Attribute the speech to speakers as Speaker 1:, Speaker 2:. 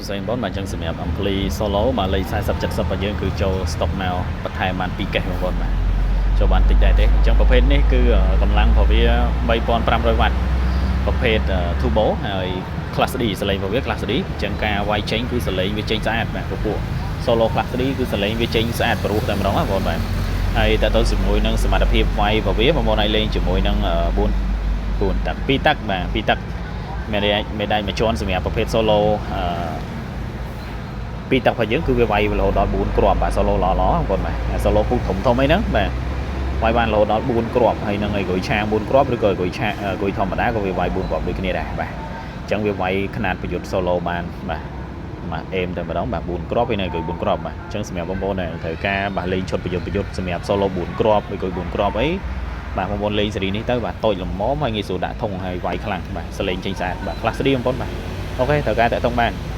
Speaker 1: សួស្តីបងប្អូនបាទអញ្ចឹងសម្រាប់ Ampli Solo មកលេខ40 70របស់យើងគឺចូល stock មកបន្ថែមបាន2កេសបងប្អូនបាទចូលបានតិចដែរទេអញ្ចឹងប្រភេទនេះគឺកម្លាំងរបស់វា3500 W ប្រភេទ Turbo ហើយ Class D សលេងរបស់វា Class D អញ្ចឹងការវាយចេញគឺសលេងវាចេញស្អាតបាទពួក Solo Class D គឺសលេងវាចេញស្អាតព្រោះតែម្ដងណាបងប្អូនបាទហើយតើទៅជាមួយនឹងសមត្ថភាពវាយរបស់វាបងប្អូនអាចលេងជាមួយនឹង4តាក់2តាក់បាទ2តាក់មេដៃមួយជាន់សម្រាប់ប្រភេទ Solo 2តាក់របស់យើងគឺវាវាយរហូតដល់4គ្រាប់បាទ Solo ល្អបងប្អូនបាទ Solo ពូធំអីហ្នឹងបាទវាយបានរហូតដល់4គ្រាប់ហើយនឹងអីក្រួយឆាង4គ្រាប់ឬក៏ក្រួយឆាក្រួយធម្មតាក៏វាវាយ4គ្រាប់ដូចគ្នាដែរបាទអញ្ចឹងវាវាយຂະຫນាតប្រយុទ្ធ Solo បានបាទអេមតែម្ដងបាទ4គ្រាប់ហើយនៅក្រួយ4គ្រាប់បាទអញ្ចឹងសម្រាប់បងប្អូនដែលត្រូវការបាទលេងឈុតប្រយុទ្ធសម្រាប់ Solo 4គ្រាប់ឬក្រួយ4គ្រាប់អីបាទបងប្អូនលេងស៊េរីនេះទៅបាទតូចល្មមហើយងាយស្រួលដាក់ធុងហើយវាយខ្លាំងបាទសលេងចេញស្អាតបាទ Class D បងប្អូនបាទអូខេត្រូវការតាក់ទងបាន